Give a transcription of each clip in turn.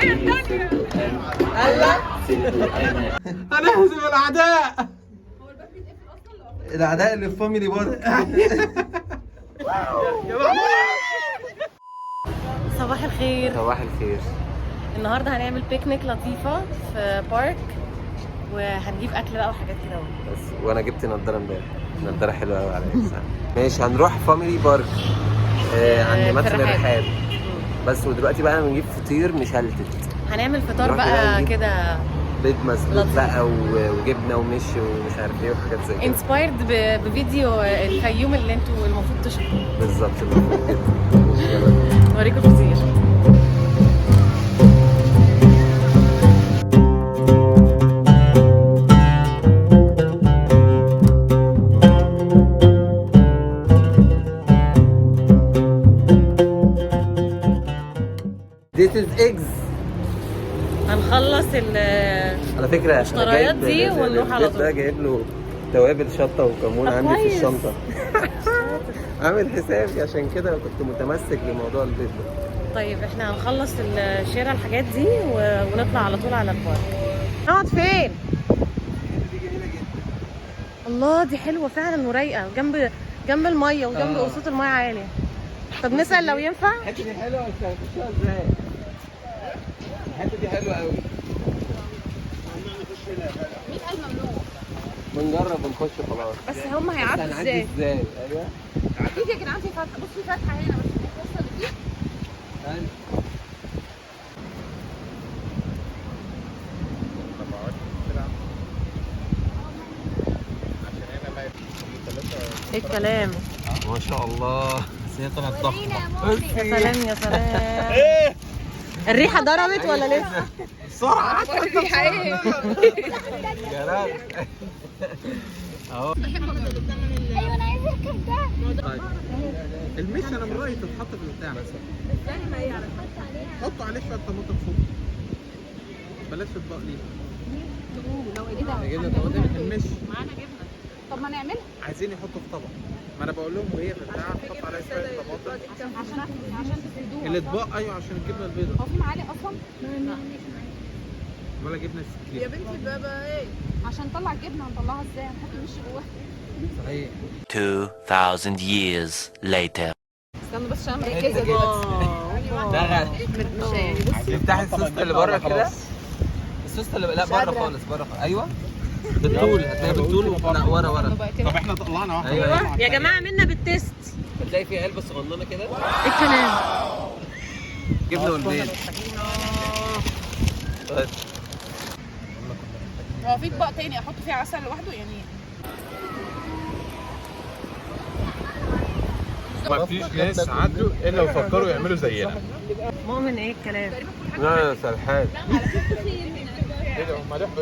الله انا هزم الاعداء. الاعداء اللي في فاميلي بارك. صباح الخير. صباح الخير. النهارده هنعمل بيكنيك لطيفه في بارك، وهنجيب اكل بقى وحاجات كده بس وانا جبت نضاره امبارح، نضاره حلوه قوي على الانسان. ماشي هنروح فاميلي بارك عند مثل الرحاب. بس ودلوقتي بقى بنجيب فطير مشلتت. هنعمل فطار بقى كده، بيض مسلوق بقى وجبنه ومشي ومش عارف ايه وحاجات زي كده. انسبايرد بفيديو الفيوم اللي انتوا المفروض تشوفوه. بالظبط المفروض كده. اوريكم الفطير. This is eggs. هنخلص على فكرة المشتريات دي ونروح على طول. ده جايب له توابل شطة وكمون عندي في الشنطة. عامل حسابي، عشان كده كنت متمسك بموضوع البيت ده. طيب احنا هنخلص الشراء الحاجات دي ونطلع على طول على البارك. نقعد فين؟ الله دي حلوة فعلا ورايقة، جنب المية وجنب صوت المية عالي. طب نسأل لو ينفع؟ الحتة دي حلوة بس هنخشها ازاي؟ الحتة دي حلوة قوي. مين قال ممنوع؟ بنجرب ونخش خلاص. بس هم هيعدوا ازاي؟ ايوه. اكيد يا جدعان في فتحة، بص في فتحة هنا بس بتوصل لدي. ايوه. ايه الكلام؟ ما شاء الله، بس هي طلعت ضخمة. يا سلام يا سلام. الريحة ضربت ولا لسه؟ بسرعة. الريحة ايه؟ يا راجل. اهو. ايوه انا عايز اركب ده. طيب. المش انا من رأيي تتحط في البتاع مثلا. ازاي ما هي على حطوا عليه شوية طماطم فوق. بلاش اطباق ليه. لو ايه ده؟ جبنا طماطم المش. معانا جبنة. طب ما نعملها. عايزين يحطوا في طبق. ما انا بقول لهم وهي في البتاع حط عليها شوية طماطم. عشان تسيبوها. الاطباق ايوه عشان الجبنة البيضاء. هو في معالق اصلا؟ ولا جبنة يا بنتي بابا ايه؟ عشان نطلع الجبنة هنطلعها ازاي؟ هنحط المش جواها. صحيح. 2000 years later. استنى بس عشان مركزة دلوقتي. ده غالي. مش يعني بص. تفتحي السوسته اللي بره كده. السوسته اللي لا بره خالص، بره خالص. ايوه بالطول، هتلاقي بالطول. لا ورا. طب احنا طلعنا واحده. ايوه يا جماعة منا بالتست. هتلاقي فيها علبه صغننه كده. ايه الكلام؟ جبنه والبيض. طيب هو في اطباق تاني احط فيه عسل لوحده يعني؟ ما فيش ناس عدوا الا وفكروا يعملوا زينا. مؤمن ايه الكلام؟ لا يا سرحان.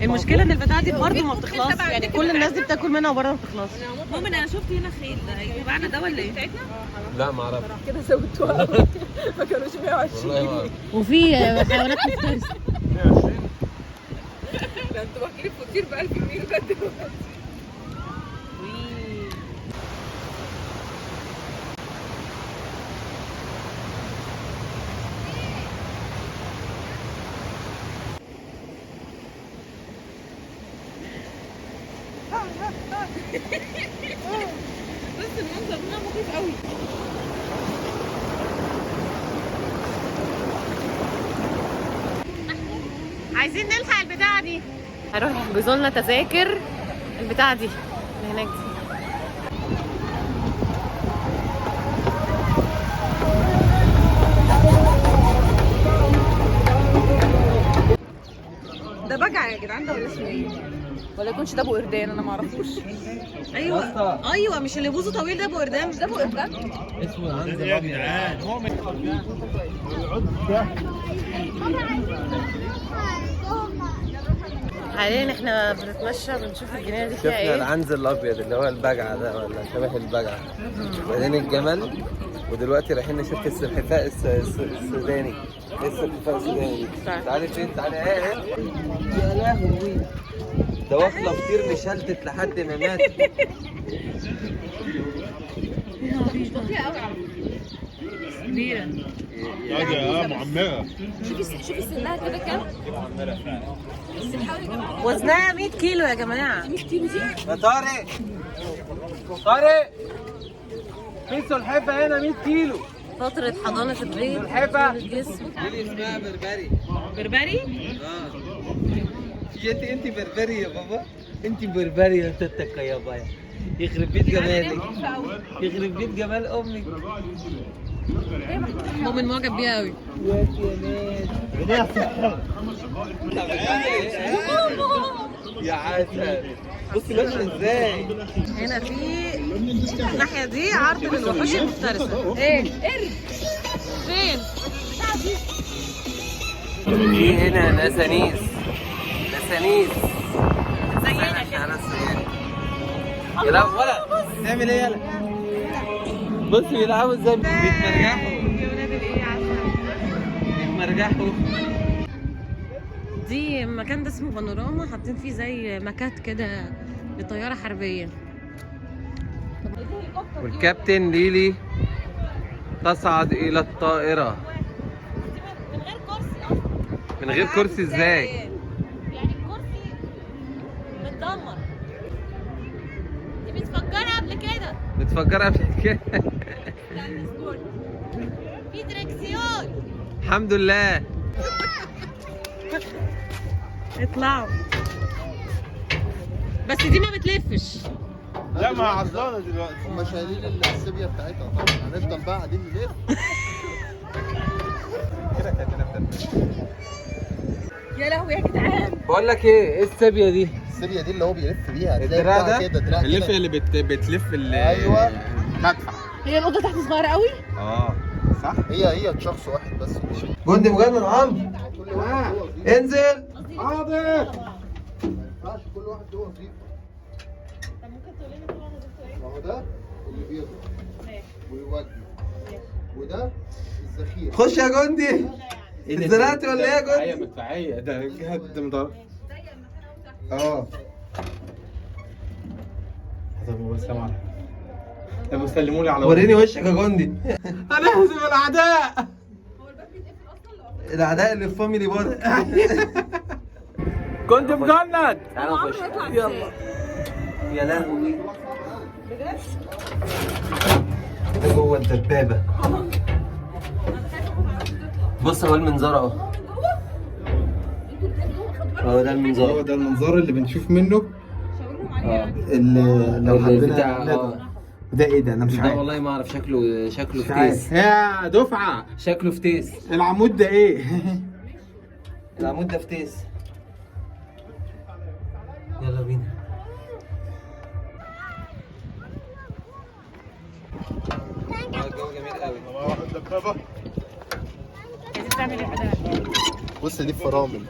المشكلة ان البتاعة دي برضه ما بتخلصش، يعني كل الناس دي بتاكل منها وبرضه ما بتخلصش. مؤمن انا شفت هنا خيل، يبقى ده ولا ايه؟ لا ما اعرفش كده زودتوها ما كانوش 120. والله ما أعرف. وفي حيوانات مفترسة. ده انتوا واكلين فطير ب 1000 جنيه لغايه دلوقتي. بس المنظر هنا مخيف قوي. عايزين نلحق البتاعة دي. هروح يحجزوا لنا تذاكر البتاعة دي اللي هناك دي. ده بجع يا جدعان ده ولا اسمه ايه؟ ولا يكونش ده ابو قردان انا ما اعرفوش. ايوه مش اللي بوزه طويل ده ابو قردان. مش ده ابو قردان؟ اسمه العنز الابيض. حاليا احنا بنتمشى بنشوف الجنينه دي فيها شفنا ايه. العنز الابيض اللي هو البجعه ده ولا شبه البجعه. وبعدين الجمل. ودلوقتي رايحين نشوف السلحفاء السوداني. ايه السلحفاء السوداني؟ تعالي فين؟ تعالي ايه؟ يا لهوي ده واكله فطير مشلتت لحد ما مات. كبيره. معمره. شوفي سنها كده كام؟ وزنها 100 كيلو يا جماعه. 100 كيلو دي؟ يا طارق طارق، في سلحفاه هنا 100 كيلو. فتره حضانه البيت سلحفاه الجسم. دي اسمها بربري. بربري؟ انت بربري يا بابا، انت بربري يا تتك يا بايا. يخرب بيت جمالك، يخرب بيت جمال امك. مؤمن معجب بيها قوي. يا عسل، بصي ماشي ازاي. هنا في الناحيه دي عرض للوحوش المفترسه. ايه؟ فين؟ في هنا نسانيس زينا كده. يلا ولا تعمل ايه؟ يلا بصي بيلعبوا ازاي، بيتمرجحوا يا ولاد الايه عارفه. بيتمرجحوا. دي المكان ده اسمه بانوراما، حاطين فيه زي مكات كده لطياره حربيه. والكابتن ليلي تصعد الى الطائره من غير كرسي اصلا. من غير كرسي ازاي؟ يعني الكرسي متدمر. دي متفجره قبل كده. متفجرة قبل كده. في دركسيون. الحمد لله. اطلعوا. بس دي ما بتلفش. لا ما عطلانه دلوقتي. هم شايلين السيبيا بتاعتها طبعا، هنفضل بقى قاعدين نلف. كده كانت يا لهوي يا جدعان. بقول لك ايه السابية دي؟ السيبيا دي اللي هو بيلف بيها، تلاقي الدراع بتاع ده؟ كده دراع اللف كده. اللي بتلف ايوه المدفع. هي الأوضة تحت صغيرة قوي؟ صح. هي شخص واحد بس. جندي مجند عمرو كل واحد جوه وظيفه. انزل. حاضر. ما ينفعش كل واحد جوه وظيفه. طب ممكن تقولي لي كل واحد وظيفته ايه؟ ما هو ده اللي بيضرب ماشي ويودي، وده الذخيره. خش يا جندي. اتزنقت ولا ايه يا مدفعيه جندي؟ مدفعيه ده جهد مضر. اه طب السلام عليكم. طب سلموا لي على وريني وشك يا جندي. هنهزم الاعداء. الاعداء اللي في فاميلي بره. كنت مجند. تعالوا نخش. يلا. يا لهوي. ده جوه الدبابه. بص هو المنظار اهو. هو ده هو المنظار. ده المنظار اللي بنشوف منه اللي لو بتاع حبينا. ده ايه ده؟ انا مش ده عارف. والله ما اعرف شكله مش فتيس. عارف. يا دفعه شكله فتيس. العمود ده ايه؟ العمود ده فتيس. يلا بينا. الجو جميل قوي. عايزين تعمل ايه بقى؟ بص دي الفرامل.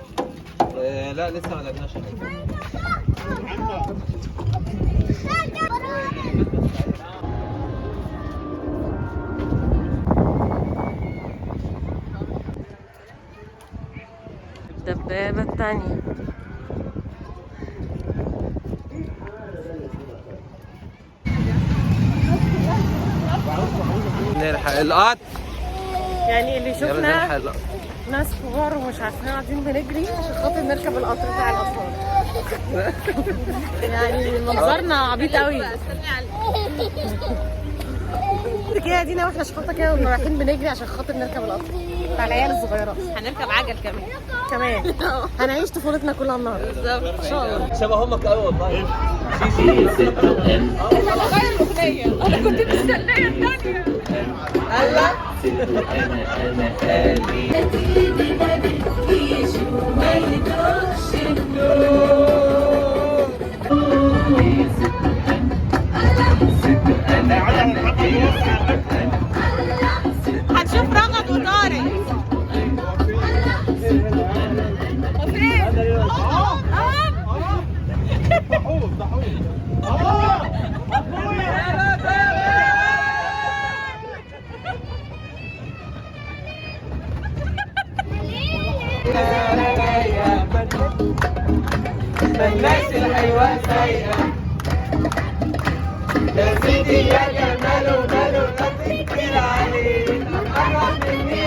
لا لسه ما لقيناش حاجه. الدبابة التانية. نلحق القط. يعني اللي يلا شفنا نلحق القط. ناس كبار ومش عارفين قاعدين بنجري عشان خاطر نركب القطر بتاع الاطفال. يعني منظرنا عبيط قوي. كده دينا واحنا شحطه كده رايحين بنجري عشان خاطر نركب القطر بتاع العيال الصغيرات. هنركب عجل كمان هنعيش طفولتنا كلها النهارده. بالظبط ان شاء الله. شبه امك قوي والله. غير الأغنية. أنا كنت مستنية الثانية. هنشوف رغد وطارق. الناس الحلوة سايقة يا سيدي يا جمال وماله ما تكتير عليه قرب مني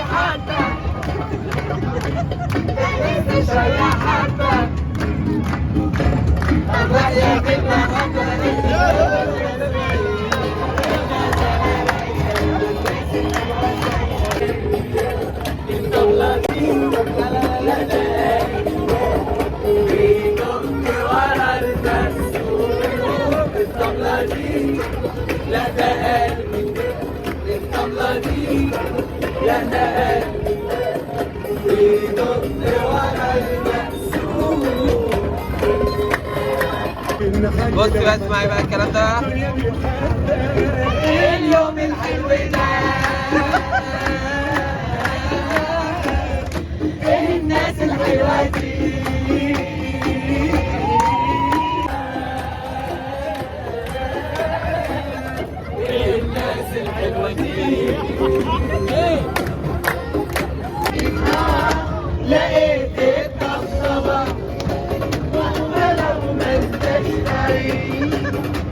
بص بقى اسمعي بقى الكلام ده. اليوم الحلو ده الناس الحلوة دي الناس الحلوة دي لقيت الطبطبة ولو ما انتش بعيد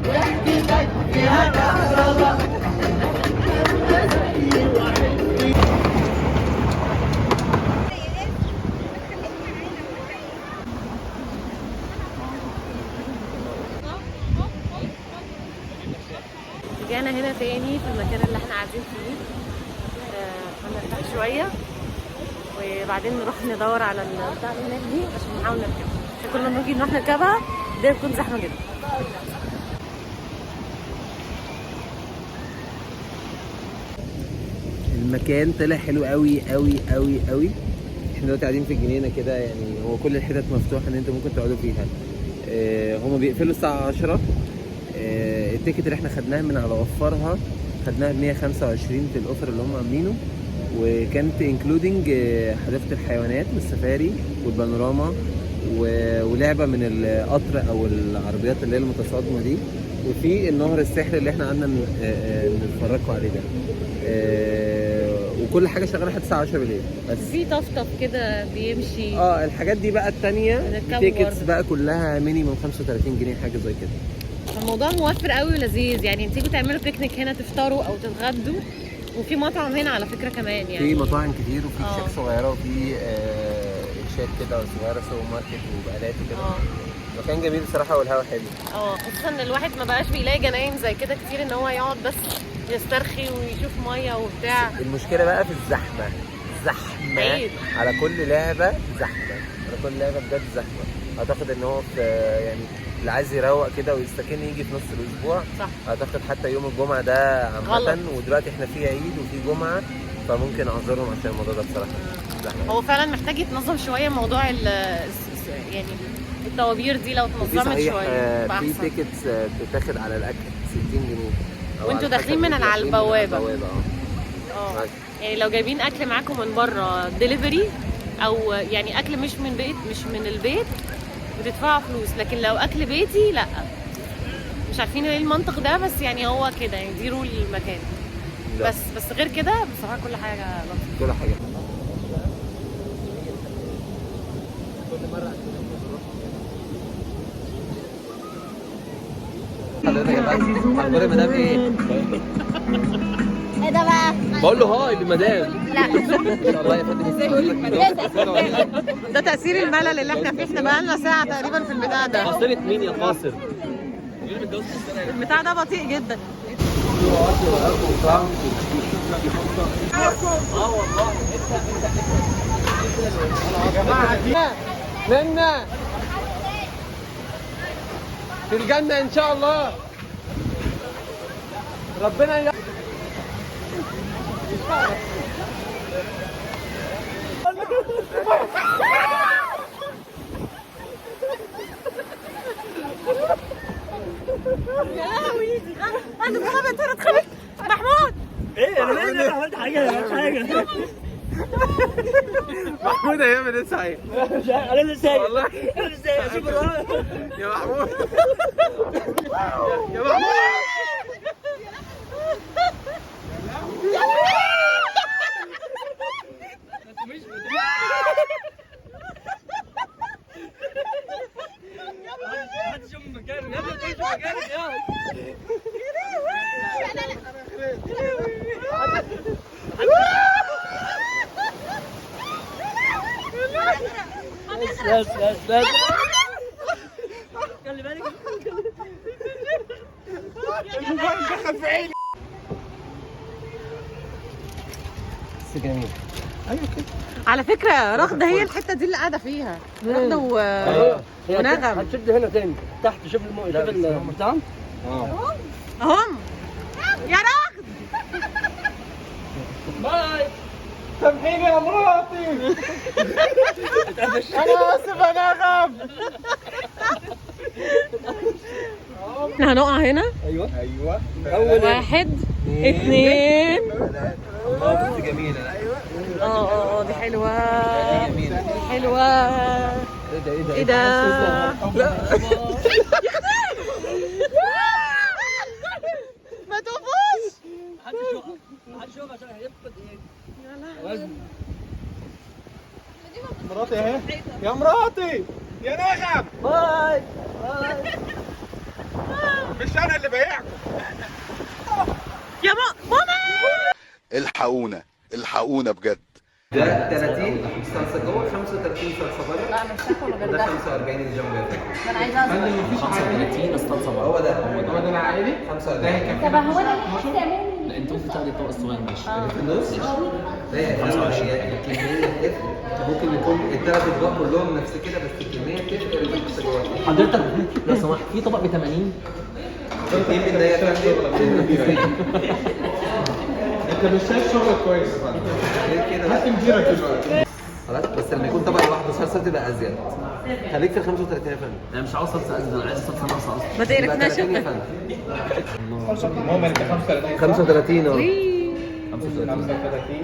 ضحكتك فيها كهربا. رجعنا هنا تاني في المكان اللي احنا قاعدين فيه. هنرتاح شوية وبعدين نروح ندور على البتاع اللي هناك دي عشان نحاول نركبها، عشان كل ما نيجي نروح نركبها دي بتكون زحمة جدا. المكان طلع حلو قوي قوي قوي قوي. احنا دلوقتي قاعدين في الجنينة كده، يعني هو كل الحتت مفتوحة ان انتوا ممكن تقعدوا فيها. هما بيقفلوا الساعة 10. التيكت اللي احنا خدناها من على وفرها خدناها ب 125 في الاوفر اللي هم عاملينه، وكانت انكلودنج حديقة الحيوانات والسفاري والبانوراما ولعبة من القطر او العربيات اللي هي المتصادمة دي، وفي النهر السحري اللي احنا قعدنا نتفرجوا عليه ده. وكل حاجة شغالة لحد الساعة 10 بالليل بس. في طفطف كده بيمشي. الحاجات دي بقى التانية تيكتس بقى كلها مينيموم 35 جنيه حاجة زي كده. الموضوع موفر قوي ولذيذ، يعني تيجوا تعملوا بيكنيك هنا، تفطروا او تتغدوا، وفي مطعم هنا على فكره كمان. يعني في مطاعم كتير وفي شيك صغيره وفي شات كده صغيره، سوبر ماركت وبقالات وكده. مكان جميل بصراحه والهوا حلو. خصوصا ان الواحد ما بقاش بيلاقي جناين زي كده كتير ان هو يقعد بس يسترخي ويشوف ميه وبتاع. المشكله بقى في الزحمه. زحمه على كل لعبه، زحمه على كل لعبه بجد زحمه. اعتقد ان هو في يعني اللي عايز يروق كده ويستكن يجي في نص الاسبوع. صح. اعتقد حتى يوم الجمعه ده عامه، ودلوقتي احنا في عيد وفي جمعه، فممكن اعذرهم عشان الموضوع ده بصراحه. هو فعلا محتاج يتنظم شويه موضوع يعني الطوابير دي، لو اتنظمت شويه في تيكتس بتاخد على الاكل 60 جنيه وانتوا داخلين من على البوابه. يعني لو جايبين اكل معاكم من بره ديليفري او يعني اكل مش من البيت بتدفعوا فلوس، لكن لو اكل بيتي لا. مش عارفين ايه المنطق ده، بس يعني هو كده، يعني دي رول المكان. بس غير كده بصراحه كل حاجه لطيفه. كل حاجه. حضرتك يا فندم، اخبار المدام ايه؟ ايه ده بقى؟ بقول له هاي بالمدام. لا ان شاء الله يا فندم. ده تأثير الملل اللي احنا فيه. احنا بقالنا ساعة تقريبا في البتاع ده. فاصلة مين يا قاصر؟ البتاع ده بطيء جدا. يا جماعة منا في الجنة إن شاء الله. ربنا يا لهوي، انا اتخبط محمود. ايه انا عملت حاجه محمود هيعمل ايه صحيح؟ انا لسه سايق والله انا لسه سايق اشوف يا محمود يا محمود بس خلي بالك. بس جميل. على فكره رغده هي الحته دي اللي قاعده فيها، رغده ونغم. هتشد هنا تاني تحت. شوف شوف المطعم. اهم يا رغد. باي. سامحيني يا مراتي. انا اسف يا نغم. احنا هنقع هنا. ايوه. اول 1 2. بس جميله. ايوه دي حلوه. جميله. حلوه. ايه ده؟ ما تقفوش. محدش يقف عشان هيفقد وزن. مراتي اهي. يا مراتي يا نغم. باي. مش انا اللي بايعكم. يا ماما. الحقونا بجد. ده 30 صلصه جوه، 35 صلصه بره. لا مش هاكل غير ده ده. 45 اللي جنبه. انا عايزه أزرق. 35 الصلصه بره. هو ده العائلي 45. طب هو انا ليه هتعمل لا انت ممكن تاخدي الطبق الصغير ماشي. في النص. لا يا 25 الكميه تفرق. ممكن يكون الثلاث اطباق كلهم نفس كده بس الكميه تفرق الصلصه جوه. حضرتك لو سمحت في طبق ب 80. اثنين من ده انت مش شايف شغلك كويس. غير كده هات مديرك دلوقتي. خلاص. بس لما يكون طبق لوحده صلصه تبقى ازيد. خليك في 35 يا فندم. انا مش عاوز صلصه ازيد، انا عايز صلصه ناقصه اصلا. ما يبقى تقرفناش 30 يا انت. فندم. هم اللي 35. 35 اه. 35.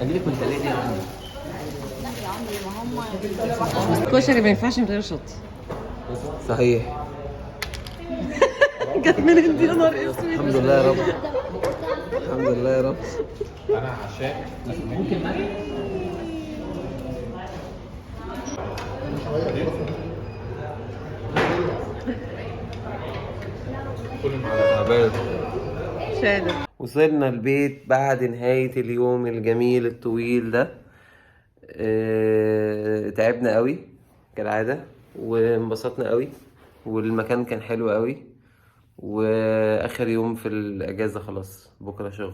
اجيلك من تلاقي يا عم. الكشري ما ينفعش من غير شط. صحيح. جت من دي يا نهار اسود. الحمد لله يا رب. الحمد لله يا رب. انا عشاء. ممكن معاك. شادر. وصلنا البيت بعد نهاية اليوم الجميل الطويل ده. تعبنا قوي كالعادة وانبسطنا قوي والمكان كان حلو قوي. واخر يوم في الاجازة خلاص، بكرة شغل.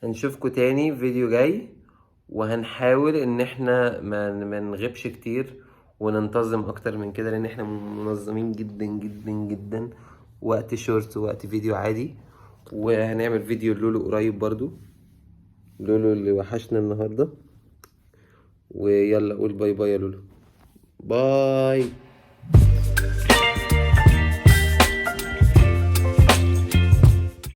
هنشوفكم تاني في فيديو جاي، وهنحاول ان احنا ما نغيبش كتير وننتظم اكتر من كده، لان احنا منظمين جدا جدا جدا. وقت شورت ووقت فيديو عادي. وهنعمل فيديو لولو قريب برضو، لولو اللي وحشنا النهاردة. ويلا قول باي باي يا لولو. باي.